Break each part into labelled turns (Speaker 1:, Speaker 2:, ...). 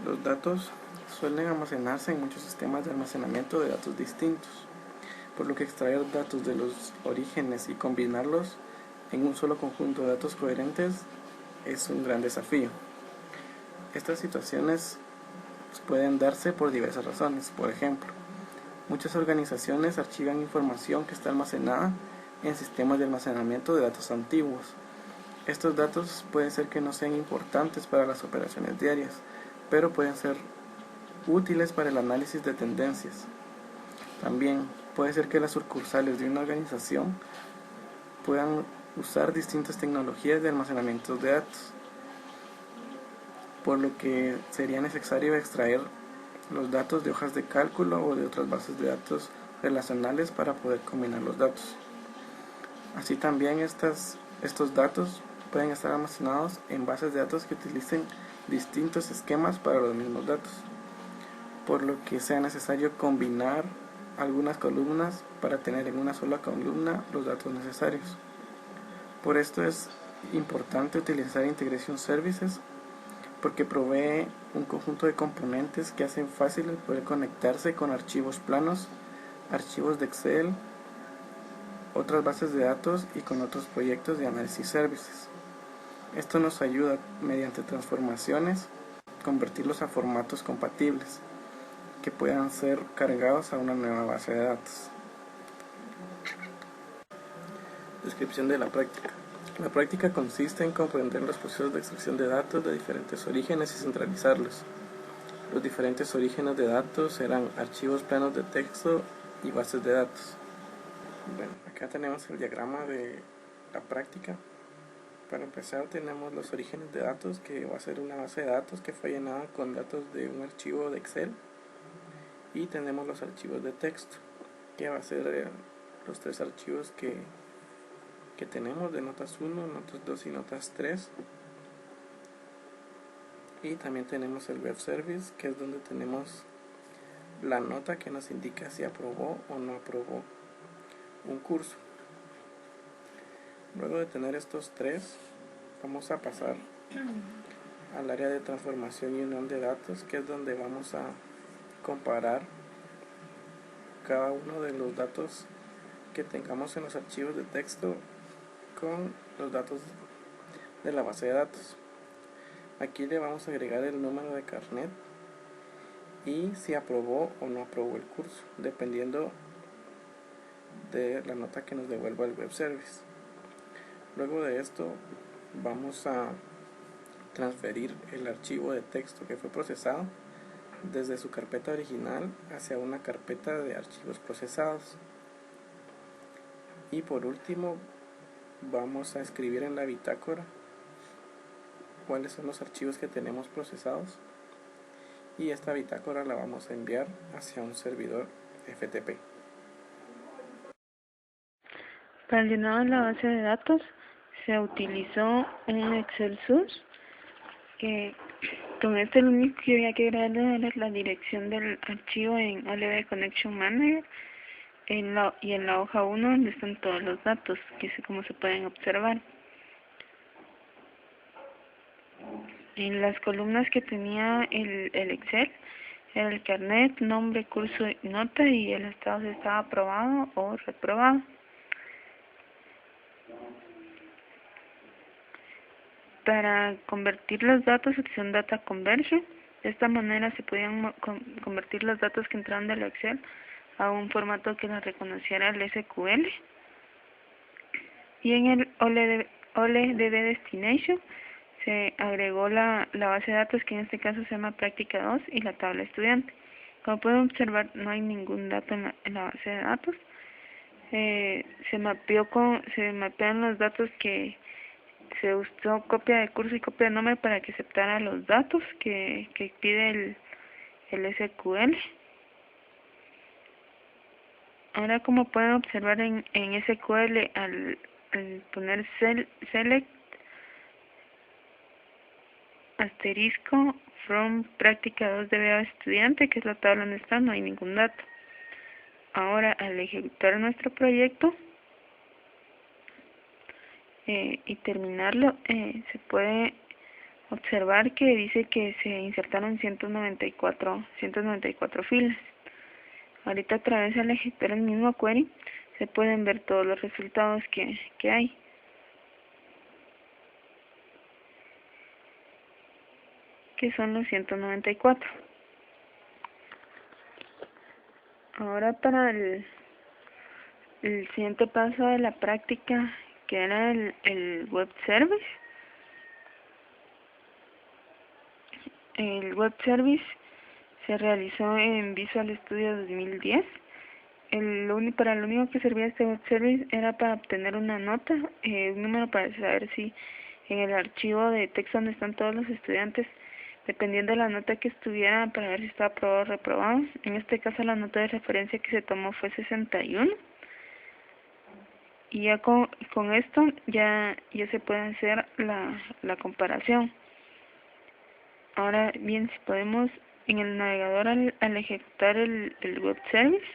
Speaker 1: Los datos suelen almacenarse en muchos sistemas de almacenamiento de datos distintos, por lo que extraer datos de los orígenes y combinarlos en un solo conjunto de datos coherentes es un gran desafío. Estas situaciones pueden darse por diversas razones. Por ejemplo, muchas organizaciones archivan información que está almacenada en sistemas de almacenamiento de datos antiguos. Estos datos pueden ser que no sean importantes para las operaciones diarias, pero pueden ser útiles para el análisis de tendencias. También puede ser que las sucursales de una organización puedan usar distintas tecnologías de almacenamiento de datos, por lo que sería necesario extraer los datos de hojas de cálculo o de otras bases de datos relacionales para poder combinar los datos. Así también estos datos pueden estar almacenados en bases de datos que utilicen distintos esquemas para los mismos datos, por lo que sea necesario combinar algunas columnas para tener en una sola columna los datos necesarios. Por esto es importante utilizar Integration Services, porque provee un conjunto de componentes que hacen fácil el poder conectarse con archivos planos, archivos de Excel, otras bases de datos y con otros proyectos de análisis services. Esto nos ayuda mediante transformaciones a convertirlos a formatos compatibles que puedan ser cargados a una nueva base de datos. Descripción de la práctica. La práctica consiste en comprender los procesos de extracción de datos de diferentes orígenes y centralizarlos. Los diferentes orígenes de datos serán archivos planos de texto y bases de datos. Bueno, acá tenemos el diagrama de la práctica. Para empezar tenemos los orígenes de datos, que va a ser una base de datos que fue llenada con datos de un archivo de Excel. Y tenemos los archivos de texto, que va a ser los tres archivos que tenemos de notas 1, notas 2 y notas 3. Y también tenemos el web service, que es donde tenemos la nota que nos indica si aprobó o no aprobó un curso. Luego de tener estos tres, vamos a pasar al área de transformación y unión de datos, que es donde vamos a comparar cada uno de los datos que tengamos en los archivos de texto con los datos de la base de datos. Aquí le vamos a agregar el número de carnet y si aprobó o no aprobó el curso, dependiendo de la nota que nos devuelva el web service. Luego de esto vamos a transferir el archivo de texto que fue procesado desde su carpeta original hacia una carpeta de archivos procesados. Y por último vamos a escribir en la bitácora cuáles son los archivos que tenemos procesados, y esta bitácora la vamos a enviar hacia un servidor FTP.
Speaker 2: Para el llenado de la base de datos se utilizó un Excel source, que con este lo único que había que agregarle era la dirección del archivo en LB Connection Manager y en la hoja 1 donde están todos los datos, que es como se pueden observar. En las columnas que tenía el Excel era el carnet, nombre, curso y nota, y el estado si estaba aprobado o reprobado. Para convertir los datos se un data conversion. De esta manera se podían convertir los datos que entraron del Excel a un formato que los reconociera el SQL. Y en el OLEDB Destination se agregó la base de datos, que en este caso se llama Práctica 2, y la tabla estudiante. Como pueden observar, no hay ningún dato en la base de datos. Se mapean los datos que se usó copia de curso y copia de nombre para que aceptara los datos que pide el SQL. Ahora, como pueden observar en SQL, al poner select asterisco from práctica 2 de estudiante, que es la tabla donde está, no hay ningún dato. Ahora, al ejecutar nuestro proyecto y terminarlo, se puede observar que dice que se insertaron 194 filas. Ahorita a través del ejecutar el mismo query se pueden ver todos los resultados que hay. Que son los 194. Ahora para el siguiente paso de la práctica, que era el web service. El web service se realizó en Visual Studio 2010. Para lo único que servía este web service era para obtener una nota, un número para saber si en el archivo de texto donde están todos los estudiantes, dependiendo de la nota que estuviera, para ver si estaba aprobado o reprobado. En este caso la nota de referencia que se tomó fue 61. Y ya con esto ya se puede hacer la comparación. Ahora bien, si podemos en el navegador al ejecutar el web service,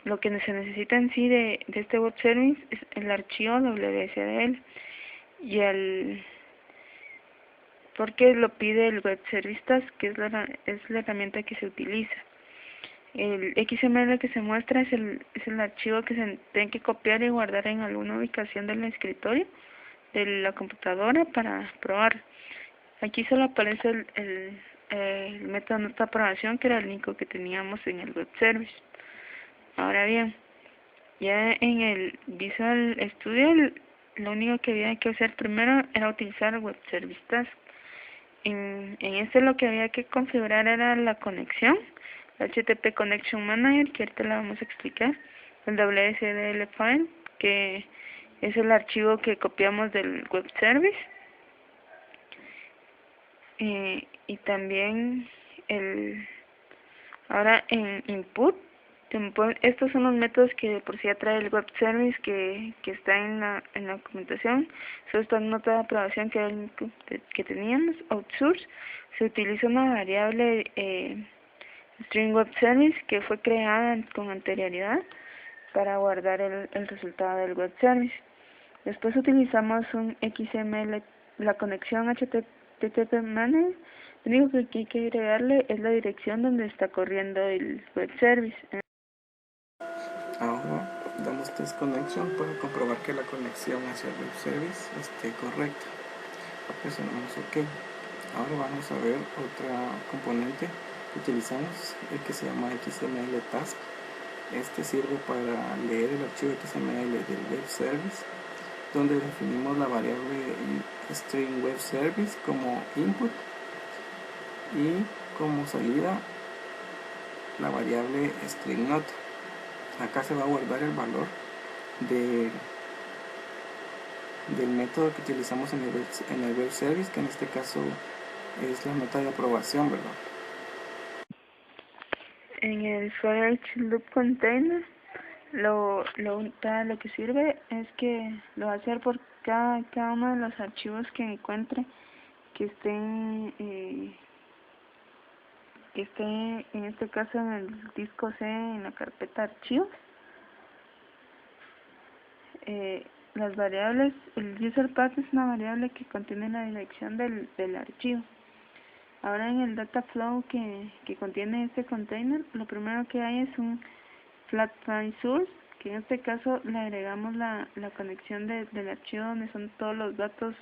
Speaker 2: lo que se necesita en sí de este web service es el archivo WSDL y porque lo pide el web service task, que es la herramienta que se utiliza. El XML que se muestra es el archivo que se tiene que copiar y guardar en alguna ubicación del escritorio de la computadora para probar. Aquí solo aparece el método nota aprobación, que era el único que teníamos en el web service. Ahora bien, ya en el Visual Studio lo único que había que hacer primero era utilizar el web service task. En este lo que había que configurar era la conexión, el HTTP Connection Manager, que ahorita la vamos a explicar, el WSDL file, que es el archivo que copiamos del web service, y también ahora en input, estos son los métodos que de por sí trae el web service que está en la documentación. Son esta nota de aprobación que teníamos. Outsource, se utiliza una variable string web service que fue creada con anterioridad para guardar el resultado del web service. Después utilizamos un XML, la conexión HTTP Manager. Lo único que hay que agregarle es la dirección donde está corriendo el web service.
Speaker 1: Ahora damos test connection para comprobar que la conexión hacia el web service esté correcta. Presionamos OK. Ahora vamos a ver otra componente que utilizamos, el que se llama XML task. Este sirve para leer el archivo XML del web service, donde definimos la variable string web service como input y como salida la variable string nota. Acá se va a guardar el valor del método que utilizamos en el web service, que en este caso es la nota de aprobación, ¿verdad?
Speaker 2: En el for each loop container lo que sirve es que lo va a hacer por cada uno de los archivos que encuentre que estén en este caso en el disco C, en la carpeta archivos. Las variables, el user path es una variable que contiene la dirección del archivo. Ahora en el data flow que contiene este container, lo primero que hay es un flat file source, que en este caso le agregamos la conexión del archivo donde son todos los datos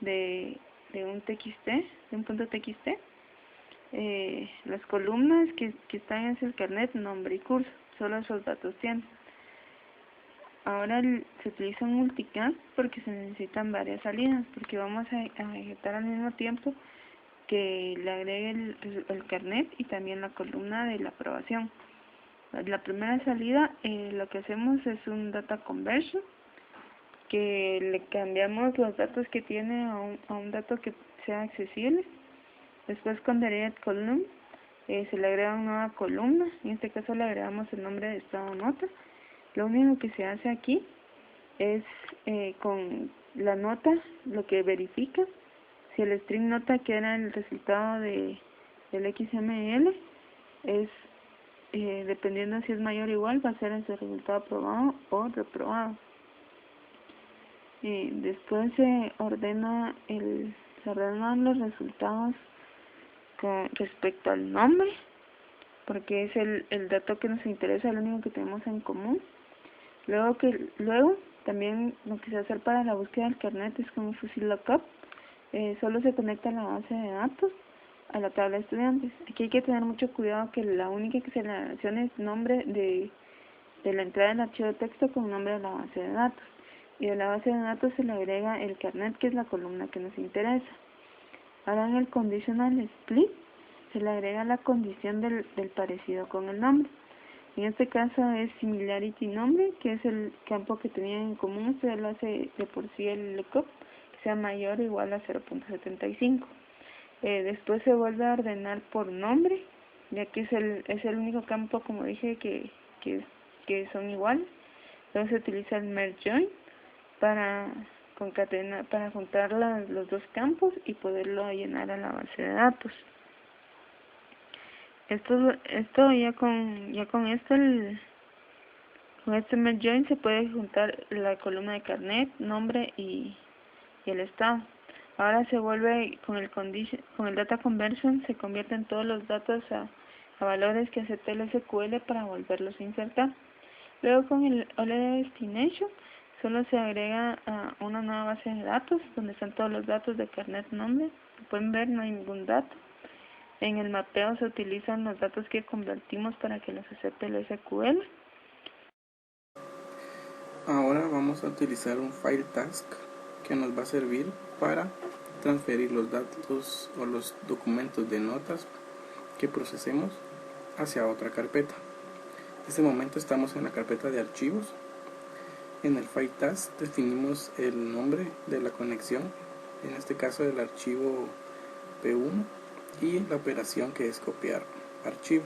Speaker 2: de un TXT, de un punto TXT. Las columnas que están en el carnet, nombre y curso, solo esos datos tienen. Ahora se utiliza un multicast porque se necesitan varias salidas, porque vamos a ejecutar al mismo tiempo que le agregue el carnet y también la columna de la aprobación. La primera salida, lo que hacemos es un data conversion, que le cambiamos los datos que tiene a un dato que sea accesible. Después con delete column se le agrega una nueva columna, en este caso le agregamos el nombre de estado nota. Lo único que se hace aquí es con la nota, lo que verifica si el string nota, que era el resultado del XML, es dependiendo si es mayor o igual, va a ser ese resultado aprobado o reprobado. y después se ordenan los resultados con respecto al nombre, porque es el dato que nos interesa, el único que tenemos en común. Luego también lo que se hace para la búsqueda del carnet es con un fusil lookup. Solo se conecta a la base de datos, a la tabla de estudiantes. Aquí hay que tener mucho cuidado que la única que se relaciona es nombre de la entrada del archivo de texto con el nombre de la base de datos. Y de la base de datos se le agrega el carnet, que es la columna que nos interesa. Ahora en el conditional split se le agrega la condición del parecido con el nombre. En este caso es similarity nombre, que es el campo que tenían en común. Usted lo hace de por sí el lookup, que sea mayor o igual a 0.75. Después se vuelve a ordenar por nombre, ya que es el único campo, como dije, que son iguales. Entonces se utiliza el merge join para juntar los dos campos y poderlo llenar a la base de datos. Esto ya con esto con este merge join se puede juntar la columna de carnet, nombre y el estado. Ahora se vuelve con el data conversion, se convierten todos los datos a valores que acepta el SQL para volverlos a insertar. Luego con el OLED Destination solo se agrega una nueva base de datos donde están todos los datos de carnet, nombre. Como pueden ver, no hay ningún dato. En el mapeo se utilizan los datos que convertimos para que los acepte el SQL.
Speaker 1: Ahora vamos a utilizar un file task que nos va a servir para transferir los datos o los documentos de notas que procesemos hacia otra carpeta. En este momento estamos en la carpeta de archivos. En el file task definimos el nombre de la conexión, en este caso del archivo P1, y la operación que es copiar archivo.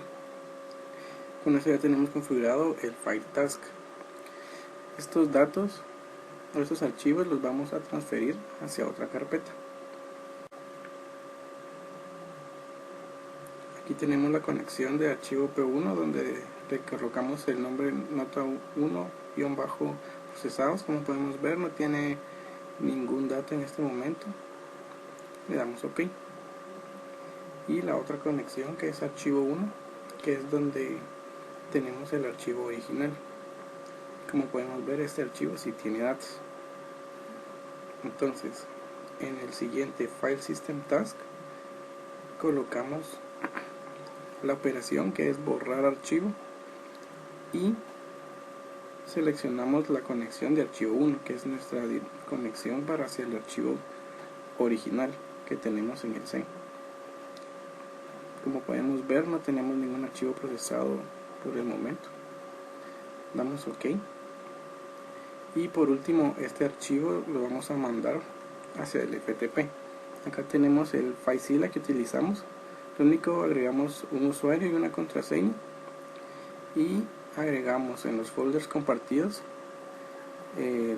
Speaker 1: Con eso ya tenemos configurado el file task. Estos datos o estos archivos los vamos a transferir hacia otra carpeta. Aquí tenemos la conexión de archivo P1 donde le colocamos el nombre nota 1-procesados. Como podemos ver, no tiene ningún dato en este momento. Le damos OK. Y la otra conexión, que es archivo 1, que es donde tenemos el archivo original. Como podemos ver, este archivo sí tiene datos. Entonces, en el siguiente File System Task colocamos la operación que es borrar archivo y seleccionamos la conexión de archivo 1, que es nuestra conexión para hacia el archivo original que tenemos en el CEN. Como podemos ver, no tenemos ningún archivo procesado por el momento. Damos OK. Y por último, este archivo lo vamos a mandar hacia el FTP. Acá tenemos el FileZilla que utilizamos. Lo único, agregamos un usuario y una contraseña. Y agregamos en los folders compartidos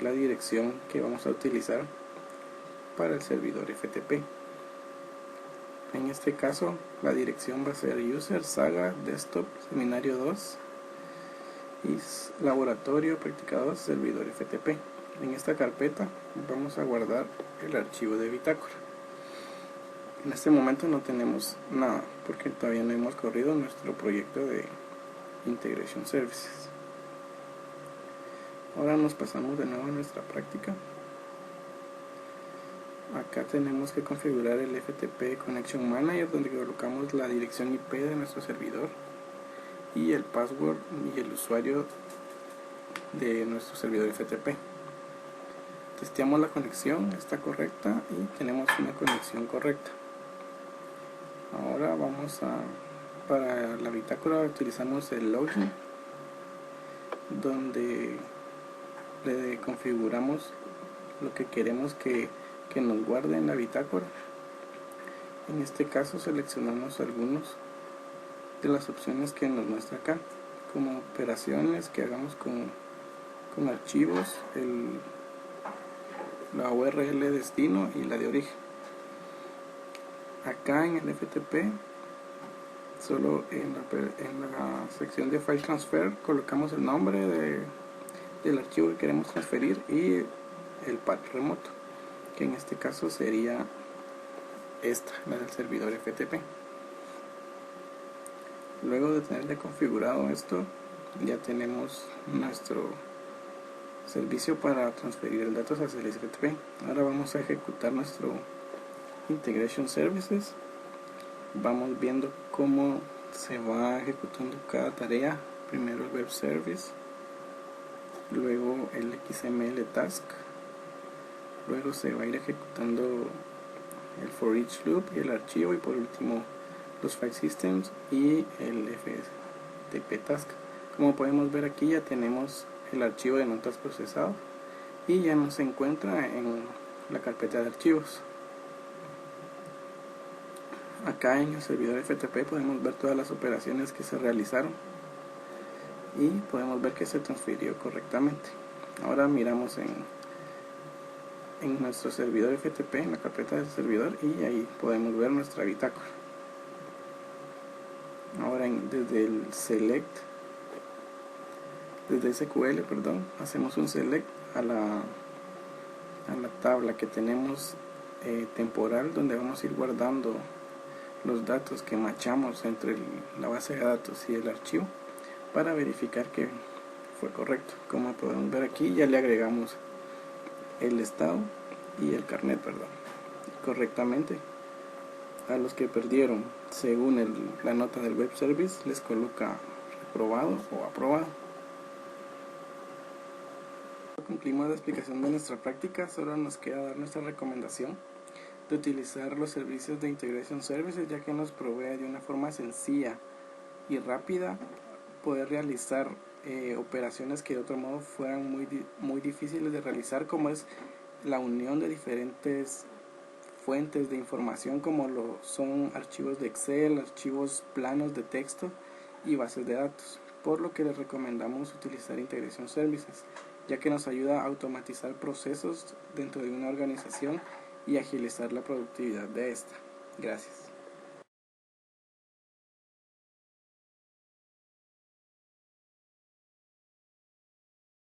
Speaker 1: la dirección que vamos a utilizar para el servidor FTP. En este caso la dirección va a ser user saga desktop seminario 2 y laboratorio práctica 2 servidor FTP. En esta carpeta vamos a guardar el archivo de bitácora. En este momento no tenemos nada porque todavía no hemos corrido nuestro proyecto de Integration Services. Ahora nos pasamos de nuevo a nuestra práctica. Acá tenemos que configurar el FTP Connection Manager, donde colocamos la dirección IP de nuestro servidor y el password y el usuario de nuestro servidor FTP. Testeamos la conexión, está correcta y tenemos una conexión correcta. Ahora para la bitácora utilizamos el login, donde le configuramos lo que queremos que nos guarde en la bitácora. En este caso seleccionamos algunos de las opciones que nos muestra acá, como operaciones que hagamos con archivos, la URL de destino y la de origen. Acá en el FTP, solo en la sección de File Transfer colocamos el nombre del archivo que queremos transferir y el pad remoto, que en este caso sería esta, la del servidor FTP. Luego de tener ya configurado esto, ya tenemos nuestro servicio para transferir el datos hacia el FTP. Ahora vamos a ejecutar nuestro Integration Services. Vamos viendo cómo se va ejecutando cada tarea. Primero el Web Service, luego el XML Task, luego se va a ir ejecutando el For Each Loop y el archivo, y por último los File Systems y el FTP Task. Como podemos ver aquí, ya tenemos el archivo de notas procesado y ya no se encuentra en la carpeta de archivos. Acá en el servidor FTP podemos ver todas las operaciones que se realizaron y podemos ver que se transfirió correctamente. Ahora miramos en nuestro servidor FTP, en la carpeta del servidor, y ahí podemos ver nuestra bitácora. Ahora desde el select, desde SQL, hacemos un select a la tabla que tenemos temporal, donde vamos a ir guardando los datos que machamos entre la base de datos y el archivo para verificar que fue correcto. Como podemos ver aquí, ya le agregamos el estado y el carnet, correctamente. A los que perdieron, según la nota del web service, les coloca reprobado o aprobado. Concluimos la explicación de nuestra práctica. Solo nos queda dar nuestra recomendación de utilizar los servicios de Integration Services, ya que nos provee de una forma sencilla y rápida poder realizar operaciones que de otro modo fueran muy difíciles de realizar, como es la unión de diferentes fuentes de información, como lo son archivos de Excel, archivos planos de texto y bases de datos, por lo que les recomendamos utilizar Integration Services, ya que nos ayuda a automatizar procesos dentro de una organización y agilizar la productividad de esta. Gracias.